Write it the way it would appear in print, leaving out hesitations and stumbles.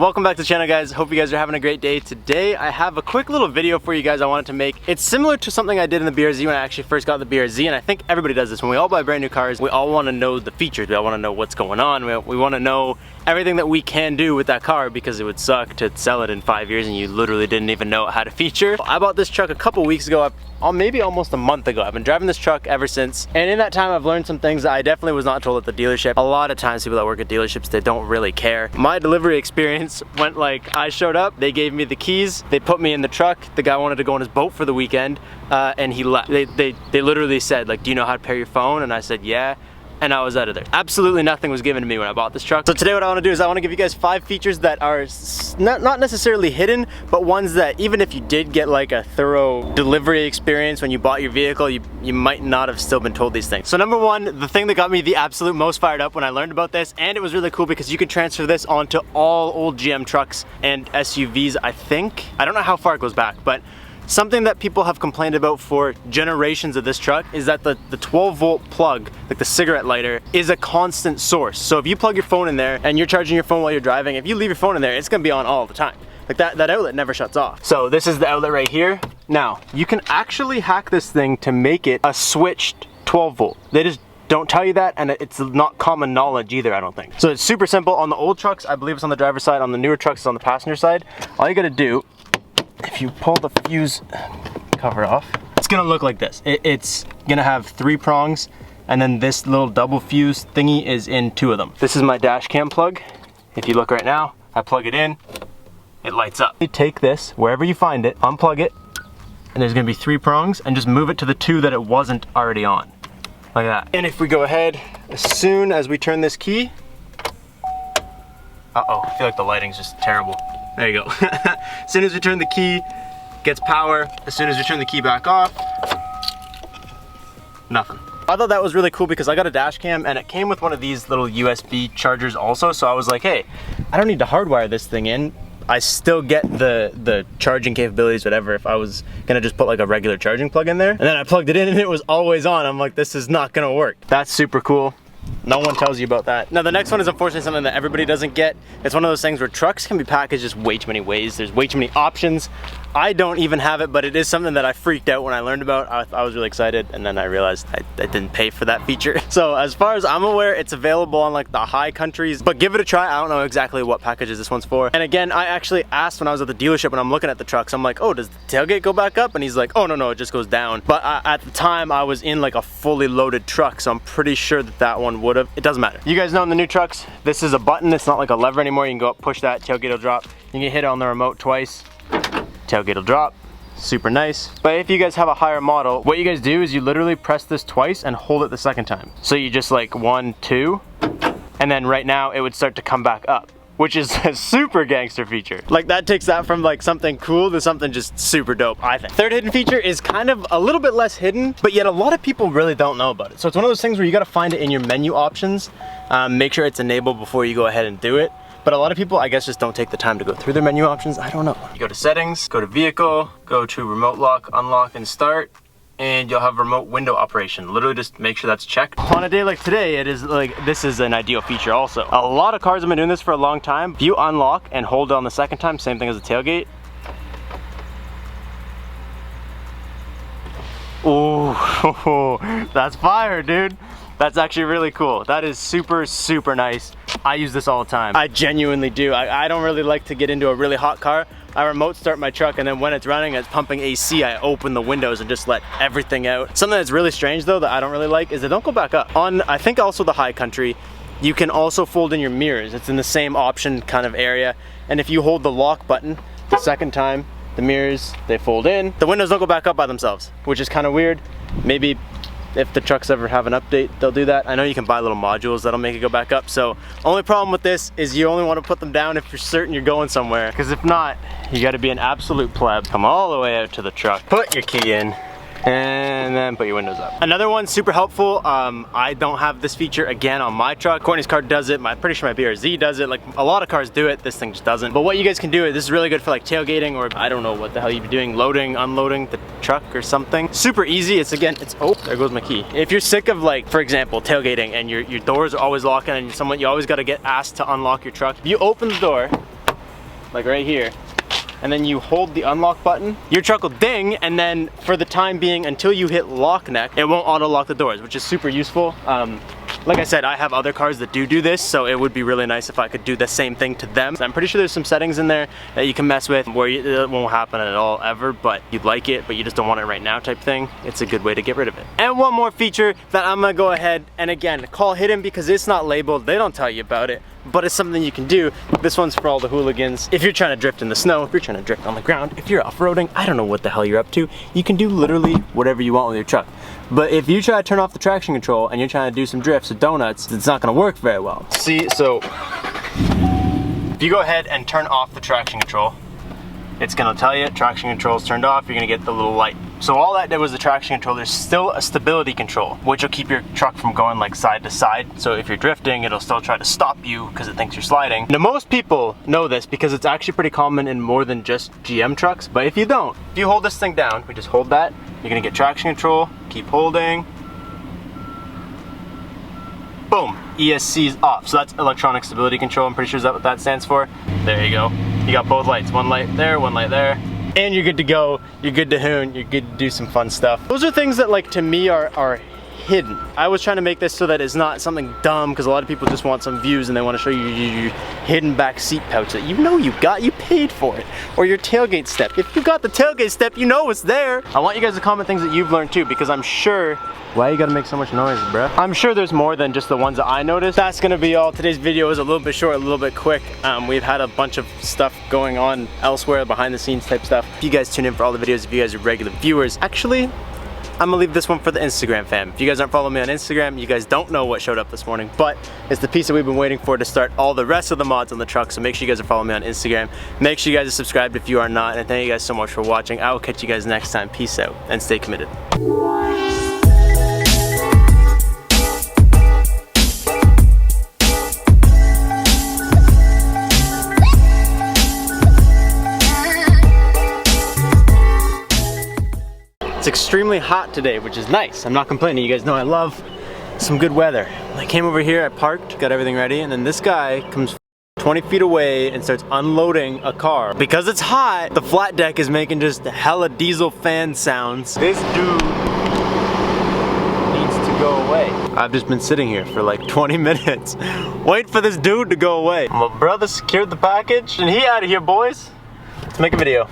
Welcome back to the channel, guys. Hope you guys are having a great day. Today I have a quick little video for you guys I wanted to make. It's similar to something I did in the BRZ when I actually first got the BRZ, and I think everybody does this. When we all buy brand new cars, we all want to know the features. We all want to know what's going on. We want to know everything that we can do with that car, because it would suck to sell it in 5 years and you literally didn't even know it had a feature. I bought this truck a couple weeks ago, maybe almost a month ago. I've been driving this truck ever since, and in that time I've learned some things that I definitely was not told at the dealership. A lot of times people that work at dealerships, they don't really care. My delivery experience went like, I showed up, they gave me the keys, they put me in the truck, the guy wanted to go on his boat for the weekend, and he left. They literally said, like, do you know how to pair your phone? And I said, yeah. And I was out of there. Absolutely nothing was given to me when I bought this truck. So today what I want to do is I want to give you guys 5 features that are not necessarily hidden, but ones that even if you did get like a thorough delivery experience when you bought your vehicle, you might not have still been told these things. So number one, the thing that got me the absolute most fired up when I learned about this, and it was really cool because you could transfer this onto all old GM trucks and SUVs, I think. I don't know how far it goes back, but something that people have complained about for generations of this truck is that the 12-volt plug, like the cigarette lighter, is a constant source. So if you plug your phone in there and you're charging your phone while you're driving, if you leave your phone in there, it's gonna be on all the time. Like that outlet never shuts off. So this is the outlet right here. Now, you can actually hack this thing to make it a switched 12-volt. They just don't tell you that, and it's not common knowledge either, I don't think. So it's super simple. On the old trucks, I believe it's on the driver's side. On the newer trucks, it's on the passenger side. All you gotta do, if you pull the fuse cover off, it's gonna look like this. It's gonna have 3 prongs, and then this little double fuse thingy is in 2 of them. This is my dash cam plug. If you look right now, I plug it in, it lights up. You take this, wherever you find it, unplug it, and there's gonna be 3 prongs, and just move it to the 2 that it wasn't already on. Like that. And if we go ahead, as soon as we turn this key, uh-oh, I feel like the lighting's just terrible. There you go. As soon as we turn the key, gets power. As soon as we turn the key back off, nothing. I thought that was really cool because I got a dash cam and it came with one of these little USB chargers also. So I was like, hey, I don't need to hardwire this thing in. I still get the charging capabilities, whatever, if I was gonna just put like a regular charging plug in there. And then I plugged it in and it was always on. I'm like, this is not gonna work. That's super cool. No one tells you about that. Now the next one is unfortunately something that everybody doesn't get. It's one of those things where trucks can be packaged just way too many ways. There's way too many options. I don't even have it, but it is something that I freaked out when I learned about. I was really excited, and then I realized I didn't pay for that feature. So as far as I'm aware, it's available on like the high countries, but give it a try. I don't know exactly what packages this one's for. And again, I actually asked when I was at the dealership when I'm looking at the trucks, I'm like, oh, does the tailgate go back up? And he's like, oh, no, it just goes down. But at the time I was in like a fully loaded truck, so I'm pretty sure that one would have. It doesn't matter. You guys know in the new trucks, this is a button. It's not like a lever anymore. You can go up, push that, tailgate will drop. You can hit it on the remote twice. Tailgate will drop. Super nice. But if you guys have a higher model, what you guys do is you literally press this twice and hold it the second time. So you just like 1, 2, and then right now it would start to come back up, which is a super gangster feature. Like that takes that from like something cool to something just super dope, I think. Third hidden feature is kind of a little bit less hidden, but yet a lot of people really don't know about it. So it's one of those things where you gotta find it in your menu options, make sure it's enabled before you go ahead and do it. But a lot of people, I guess, just don't take the time to go through their menu options. I don't know. You go to settings, go to vehicle, go to remote lock, unlock, and start, and you'll have remote window operation. Literally just make sure that's checked. On a day like today, it is like, this is an ideal feature also. A lot of cars have been doing this for a long time. If you unlock and hold on the second time, same thing as the tailgate. Ooh, that's fire, dude. That's actually really cool. That is super, super nice. I use this all the time. I genuinely do. I don't really like to get into a really hot car. I remote start my truck, and then when it's running, it's pumping AC, I open the windows and just let everything out. Something that's really strange though that I don't really like is they don't go back up. On, I think also the high country, you can also fold in your mirrors. It's in the same option kind of area. And if you hold the lock button the second time, the mirrors, they fold in. The windows don't go back up by themselves, which is kind of weird. Maybe if the trucks ever have an update, they'll do that. I know you can buy little modules that'll make it go back up. So only problem with this is you only want to put them down if you're certain you're going somewhere. Because if not, you got to be an absolute pleb. Come all the way out to the truck, put your key in, and then put your windows up. Another one super helpful, I don't have this feature again on my truck. Courtney's car does it, I'm pretty sure my BRZ does it, like a lot of cars do it, this thing just doesn't. But what you guys can do, this is really good for like tailgating, or I don't know what the hell you'd be doing, loading, unloading the truck or something. Super easy. It's again, it's, oh, there goes my key. If you're sick of, like, for example, tailgating and your doors are always locking and you always got to get asked to unlock your truck, if you open the door like right here, and then you hold the unlock button, your truck will ding, and then for the time being, until you hit lock neck, it won't auto lock the doors, which is super useful. Like I said, I have other cars that do this, so it would be really nice if I could do the same thing to them. So I'm pretty sure there's some settings in there that you can mess with where it won't happen at all ever, but you'd like it, but you just don't want it right now type thing. It's a good way to get rid of it. And one more feature that I'm gonna go ahead and again, call hidden because it's not labeled. They don't tell you about it, but it's something you can do. This one's for all the hooligans. If you're trying to drift in the snow, if you're trying to drift on the ground, if you're off-roading, I don't know what the hell you're up to. You can do literally whatever you want with your truck. But if you try to turn off the traction control and you're trying to do some drifts or donuts, it's not gonna work very well. See, so if you go ahead and turn off the traction control, it's gonna tell you traction control is turned off, you're gonna get the little light. So all that did was the traction control. There's still a stability control, which will keep your truck from going like side to side. So if you're drifting, it'll still try to stop you because it thinks you're sliding. Now most people know this because it's actually pretty common in more than just GM trucks, but if you don't, if you hold this thing down, we just hold that, you're gonna get traction control, keep holding. Boom, ESC's off. So that's electronic stability control. I'm pretty sure that's what that stands for. There you go. You got both lights, one light there, and you're good to go. You're good to hoon, you're good to do some fun stuff. Those are things that like to me are hidden. I was trying to make this so that it's not something dumb because a lot of people just want some views and they want to show you your hidden back seat pouch that you know you got, you paid for it. Or your tailgate step. If you got the tailgate step, you know it's there. I want you guys to comment things that you've learned too because I'm sure. Why you gotta make so much noise, bro? I'm sure there's more than just the ones that I noticed. That's gonna be all. Today's video is a little bit short, a little bit quick. We've had a bunch of stuff going on elsewhere, behind the scenes type stuff. If you guys tune in for all the videos, if you guys are regular viewers, actually, I'm gonna leave this one for the Instagram fam. If you guys aren't following me on Instagram, you guys don't know what showed up this morning, but it's the piece that we've been waiting for to start all the rest of the mods on the truck, so make sure you guys are following me on Instagram. Make sure you guys are subscribed if you are not, and thank you guys so much for watching. I will catch you guys next time. Peace out, and stay committed. It's extremely hot today, which is nice. I'm not complaining. You guys know I love some good weather. I came over here, I parked, got everything ready, and then this guy comes 20 feet away and starts unloading a car. Because it's hot, the flat deck is making just hella diesel fan sounds. This dude needs to go away. I've just been sitting here for like 20 minutes. Wait for this dude to go away. My brother secured the package, and he out of here, boys. Let's make a video.